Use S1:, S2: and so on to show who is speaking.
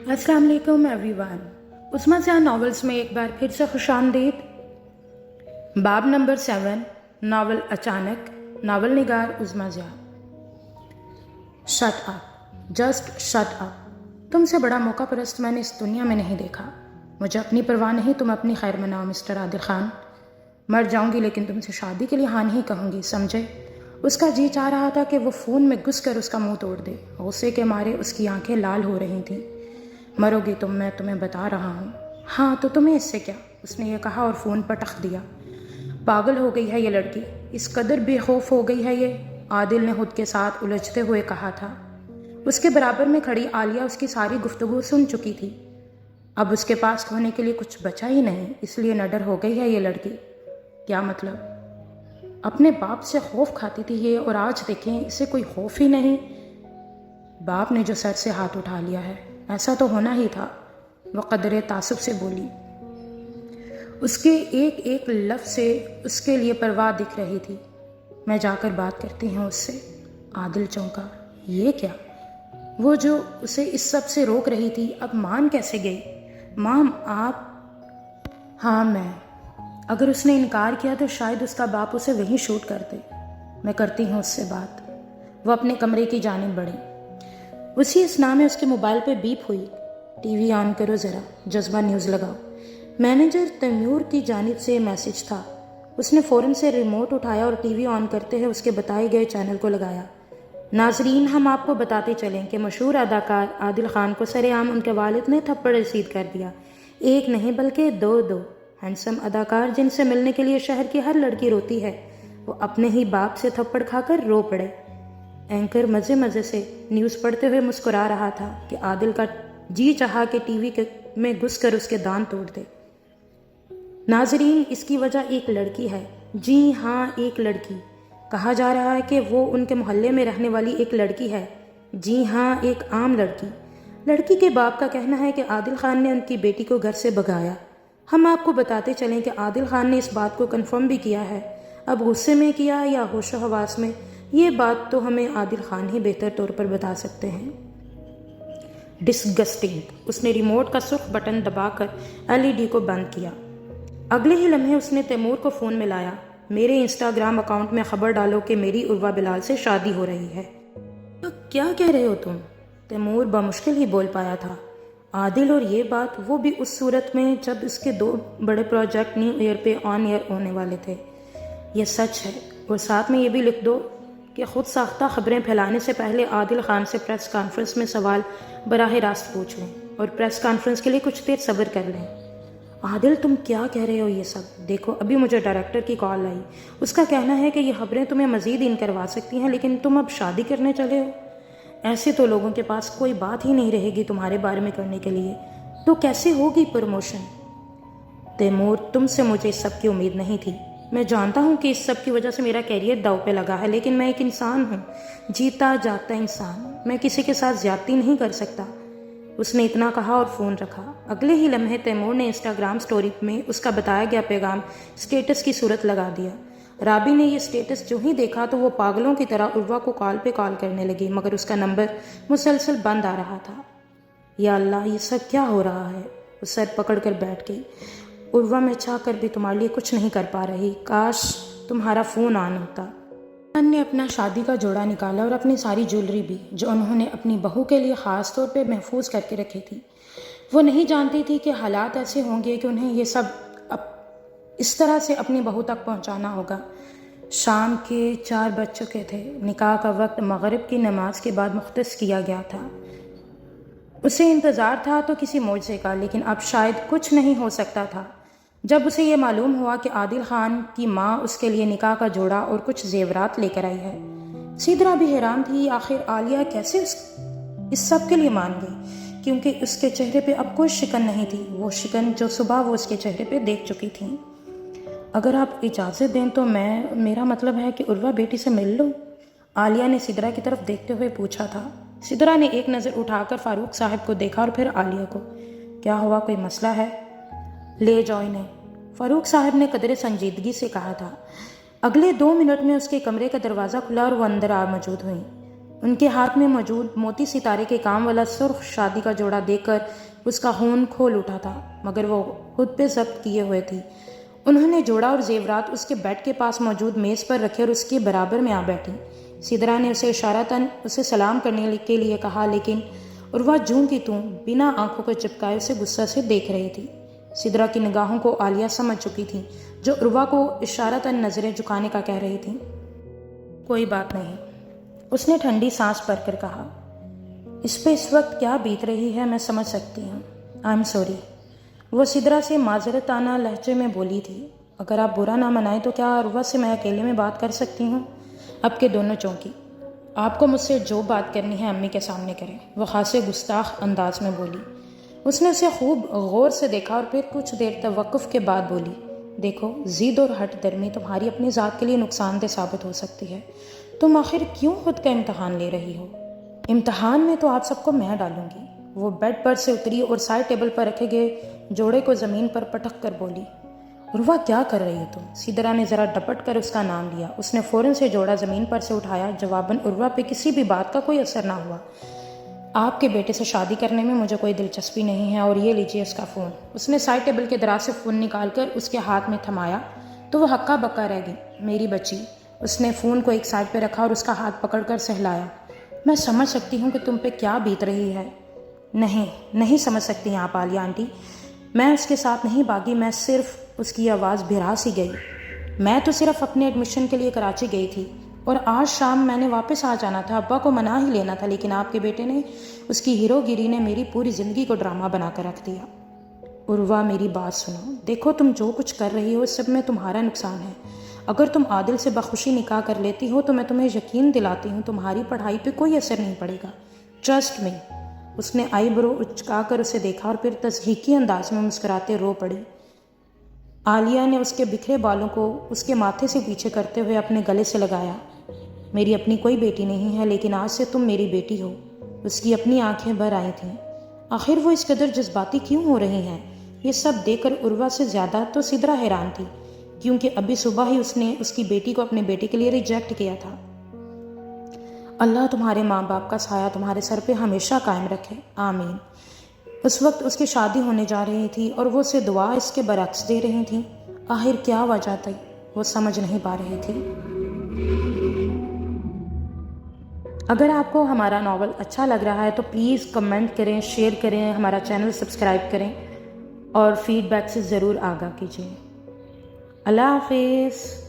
S1: अस्सलाम वालेकुम एवरीवन। उस्मा जान नॉवेल्स में एक बार फिर से खुशामदीद। बाब नंबर 7, नावल अचानक, नावल निगार उस्मा जान। Shut up, just shut up. तुमसे बड़ा मौका परस्त मैंने इस दुनिया में नहीं देखा। मुझे अपनी परवाह नहीं, तुम अपनी खैर मनाओ मिस्टर आदिल खान। मर जाऊंगी लेकिन तुमसे शादी के लिए हाँ नहीं कहूँगी, समझे। उसका जी चाह रहा था कि वो फ़ोन में घुस कर उसका मुंह तोड़ दे। गुस्से के मारे उसकी आंखें लाल हो रही थीं। मरोगी तुम, मैं तुम्हें बता रहा हूँ। हाँ तो तुम्हें इससे क्या, उसने ये कहा और फ़ोन पटक दिया। पागल हो गई है ये लड़की, इस कदर बेखौफ हो गई है ये, आदिल ने खुद के साथ उलझते हुए कहा था। उसके बराबर में खड़ी आलिया उसकी सारी गुफ्तगू सुन चुकी थी। अब उसके पास खोने के लिए कुछ बचा ही नहीं, इसलिए नडर हो गई है ये लड़की। क्या मतलब? अपने बाप से खौफ खाती थी ये, और आज देखें इसे कोई खौफ ही नहीं। बाप ने जो सर से हाथ उठा लिया है, ऐसा तो होना ही था। वह कदरे तासुब से बोली। उसके एक एक लफ्ज़ से उसके लिए परवाह दिख रही थी। मैं जाकर बात करती हूँ उससे। आदिल चौंका। ये क्या? वो जो उसे इस सब से रोक रही थी अब मान कैसे गई? माम आप? हाँ मैं। अगर उसने इनकार किया तो शायद उसका बाप उसे वहीं शूट कर दे। मैं करती हूँ उससे बात। वो अपने कमरे की जानिब बढ़ी। उसी असना में उसके मोबाइल पे बीप हुई। टीवी ऑन करो ज़रा, जज्बा न्यूज़ लगाओ। मैनेजर तैमूर की जानिब से मैसेज था। उसने फ़ौरन से रिमोट उठाया और टीवी ऑन करते हुए उसके बताए गए चैनल को लगाया। नाजरीन, हम आपको बताते चलें कि मशहूर अदाकार आदिल खान को सरेआम उनके वालिद ने थप्पड़ रसीद कर दिया। एक नहीं बल्कि दो। हैंडसम अदाकार जिनसे मिलने के लिए शहर की हर लड़की रोती है, वो अपने ही बाप से थप्पड़ खाकर रो पड़े। एंकर मज़े मज़े से न्यूज़ पढ़ते हुए मुस्कुरा रहा था कि आदिल का जी चाहा कि टीवी में घुस कर उसके दांत तोड़ दे। नाजरीन, इसकी वजह एक लड़की है। जी हाँ, एक लड़की। कहा जा रहा है कि वो उनके मोहल्ले में रहने वाली एक लड़की है। जी हाँ, एक आम लड़की। लड़की के बाप का कहना है कि आदिल खान ने उनकी बेटी को घर से भगाया। हम आपको बताते चलें कि आदिल खान ने इस बात को कंफर्म भी किया है। अब गुस्से में किया या होशो हवास में, ये बात तो हमें आदिल खान ही बेहतर तौर पर बता सकते हैं। डिस्गस्टिंग। उसने रिमोट का सुर्ख बटन दबाकर एलईडी को बंद किया। अगले ही लम्हे उसने तैमूर को फ़ोन मिलाया। मेरे इंस्टाग्राम अकाउंट में खबर डालो कि मेरी उर्वा बिलाल से शादी हो रही है। तो क्या कह रहे हो तुम? तैमूर बमुश्किल ही बोल पाया था। आदिल, और ये बात वो भी उस सूरत में जब इसके 2 बड़े प्रोजेक्ट न्यू ईयर पे ऑन एयर होने वाले थे। यह सच है, और साथ में ये भी लिख दो कि खुद साख्ता खबरें फैलाने से पहले आदिल खान से प्रेस कॉन्फ्रेंस में सवाल बराह रास्त पूछ लें, और प्रेस कॉन्फ्रेंस के लिए कुछ देर सब्र कर लें। आदिल, तुम क्या कह रहे हो ये सब? देखो, अभी मुझे डायरेक्टर की कॉल आई। उसका कहना है कि ये खबरें तुम्हें मज़ीद इन करवा सकती हैं, लेकिन तुम अब शादी करने चले हो। ऐसे तो लोगों के पास कोई बात ही नहीं रहेगी तुम्हारे बारे में करने के लिए, तो कैसे होगी प्रमोशन? तैमूर, तुमसे मुझे इस सब की उम्मीद नहीं थी। मैं जानता हूँ कि इस सब की वजह से मेरा कैरियर दांव पे लगा है, लेकिन मैं एक इंसान हूँ, जीता जागता इंसान। मैं किसी के साथ ज्यादती नहीं कर सकता। उसने इतना कहा और फ़ोन रखा। अगले ही लम्हे तैमूर ने इंस्टाग्राम स्टोरी में उसका बताया गया पैगाम स्टेटस की सूरत लगा दिया। राबी ने ये स्टेटस जो ही देखा तो वो पागलों की तरह उर्वा को कॉल पे कॉल करने लगी, मगर उसका नंबर मुसलसल बंद आ रहा था। या अल्लाह, ये सब क्या हो रहा है? वो सर पकड़ कर बैठ गई। उर्वा, मैं चाह कर भी तुम्हारे लिए कुछ नहीं कर पा रही। काश तुम्हारा फ़ोन ऑन होता। खान ने अपना शादी का जोड़ा निकाला और अपनी सारी ज्वेलरी भी, जो उन्होंने अपनी बहू के लिए ख़ास तौर पे महफूज करके रखी थी। वो नहीं जानती थी कि हालात ऐसे होंगे कि उन्हें ये सब इस तरह से अपनी बहू तक पहुंचाना होगा। शाम के 4 बज चुके थे। निकाह का वक्त मगरिब की नमाज के बाद मुख्तस किया गया था। उसे इंतज़ार था तो किसी मौजज़े का, लेकिन अब शायद कुछ नहीं हो सकता था। जब उसे ये मालूम हुआ कि आदिल खान की माँ उसके लिए निकाह का जोड़ा और कुछ जेवरात लेकर आई है। सिदरा भी हैरान थी, आखिर आलिया कैसे इस सब के लिए मान गई, क्योंकि उसके चेहरे पे अब कोई शिकन नहीं थी, वो शिकन जो सुबह वो उसके चेहरे पे देख चुकी थी। अगर आप इजाज़त दें तो मेरा मतलब है कि उर्वा बेटी से मिल लूँ, आलिया ने सिदरा की तरफ देखते हुए पूछा था। सिदरा ने एक नज़र उठाकर फारूक साहब को देखा और फिर आलिया को। क्या हुआ, कोई मसला है? ले जाओ इन्हें, फारूक साहब ने कदरे संजीदगी से कहा था। अगले 2 मिनट में उसके कमरे का दरवाज़ा खुला और वो अंदर आ मौजूद हुई। ان کے ہاتھ میں موجود موتی ستارے کے کام والا سرخ شادی کا جوڑا دیکھ کر اس کا خون کھول اٹھا تھا، مگر وہ خود پہ ضبط کیے ہوئے تھی۔ انہوں نے جوڑا اور زیورات اس کے بیڈ کے پاس موجود میز پر رکھے اور اس کے برابر میں آ بیٹھی۔ سدرا نے اسے اشارتاً اسے سلام کرنے کے لیے کہا، لیکن عروہ جوں کی توں بنا آنکھوں کو چپکائے اسے غصہ سے دیکھ رہی تھی۔ سدرا کی نگاہوں کو عالیہ سمجھ چکی تھی، جو عروہ کو اشارتاً نظریں جھکانے کا کہہ رہی تھی۔ کوئی بات نہیں، اس نے ٹھنڈی سانس بھر کر کہا۔ اس پہ اس وقت کیا بیت رہی ہے میں سمجھ سکتی ہوں۔ آئی ایم سوری، وہ سدرا سے معذرتانہ لہجے میں بولی تھی۔ اگر آپ برا نہ منائیں تو کیا عروہ سے میں اکیلے میں بات کر سکتی ہوں؟ اب کے دونوں چونکی۔ آپ کو مجھ سے جو بات کرنی ہے امی کے سامنے کریں، وہ خاصے گستاخ انداز میں بولی۔ اس نے اسے خوب غور سے دیکھا اور پھر کچھ دیر توقف کے بعد بولی، دیکھو، ضد اور ہٹ درمی تمہاری اپنی ذات کے لیے نقصان دہ ثابت ہو سکتی ہے۔ تم آخر کیوں خود کا امتحان لے رہی ہو؟ امتحان میں تو آپ سب کو میں ڈالوں گی۔ وہ بیڈ پر سے اتری اور سائڈ ٹیبل پر رکھے گئے جوڑے کو زمین پر پٹک کر بولی، عروہ کیا کر رہی ہو تم؟ سدرا نے ذرا ڈپٹ کر اس کا نام لیا۔ اس نے فوراً سے جوڑا زمین پر سے اٹھایا۔ جواباً عروہ پہ کسی بھی بات کا کوئی اثر نہ ہوا۔ آپ کے بیٹے سے شادی کرنے میں مجھے کوئی دلچسپی نہیں ہے، اور یہ لیجیے اس کا فون۔ اس نے سائڈ ٹیبل کے دراز سے فون نکال کر اس کے ہاتھ میں تھمایا تو وہ ہکا بکا رہ گئی۔ میری بچی۔ اس نے فون کو ایک سائڈ پہ رکھا اور اس کا ہاتھ پکڑ کر سہلایا۔ میں سمجھ سکتی ہوں کہ تم پہ کیا بیت رہی ہے۔ نہیں سمجھ سکتی ہیں آپ عالیہ آنٹی۔ میں اس کے ساتھ نہیں بھاگی، میں صرف، اس کی آواز بھرا سی گئی، میں تو صرف اپنے ایڈمیشن کے لیے کراچی گئی تھی اور آج شام میں نے واپس آ جانا تھا۔ ابا کو منا ہی لینا تھا، لیکن آپ کے بیٹے نے، اس کی ہیرو گیری نے میری پوری زندگی کو ڈرامہ بنا کر رکھ دیا۔ عروہ میری بات سنو، دیکھو تم جو کچھ کر رہی ہو اس سب میں تمہارا نقصان ہے۔ اگر تم عادل سے بخوشی نکاح کر لیتی ہو تو میں تمہیں یقین دلاتی ہوں تمہاری پڑھائی پہ کوئی اثر نہیں پڑے گا، ٹرسٹ می۔ اس نے آئی برو اچکا کر اسے دیکھا اور پھر تضحیکی انداز میں مسکراتے رو پڑی۔ عالیہ نے اس کے بکھرے بالوں کو اس کے ماتھے سے پیچھے کرتے ہوئے اپنے گلے سے لگایا۔ میری اپنی کوئی بیٹی نہیں ہے، لیکن آج سے تم میری بیٹی ہو۔ اس کی اپنی آنکھیں بھر آئی تھیں۔ آخر وہ اس قدر جذباتی کیوں ہو رہی ہیں؟ یہ سب دیکھ کر عروہ سے زیادہ تو سدرا حیران تھی، کیونکہ ابھی صبح ہی اس نے اس کی بیٹی کو اپنے بیٹے کے لیے ریجیکٹ کیا تھا۔ اللہ تمہارے ماں باپ کا سایہ تمہارے سر پہ ہمیشہ قائم رکھے، آمین۔ اس وقت اس کی شادی ہونے جا رہی تھی اور وہ اسے دعا اس کے برعکس دے رہی تھی۔ آخر کیا وجہ تھی وہ سمجھ نہیں پا رہی تھی۔ اگر آپ کو ہمارا ناول اچھا لگ رہا ہے تو پلیز کمنٹ کریں، شیئر کریں، ہمارا چینل سبسکرائب کریں اور فیڈ بیک سے ضرور آگاہ کیجیے۔ اللہ حافظ۔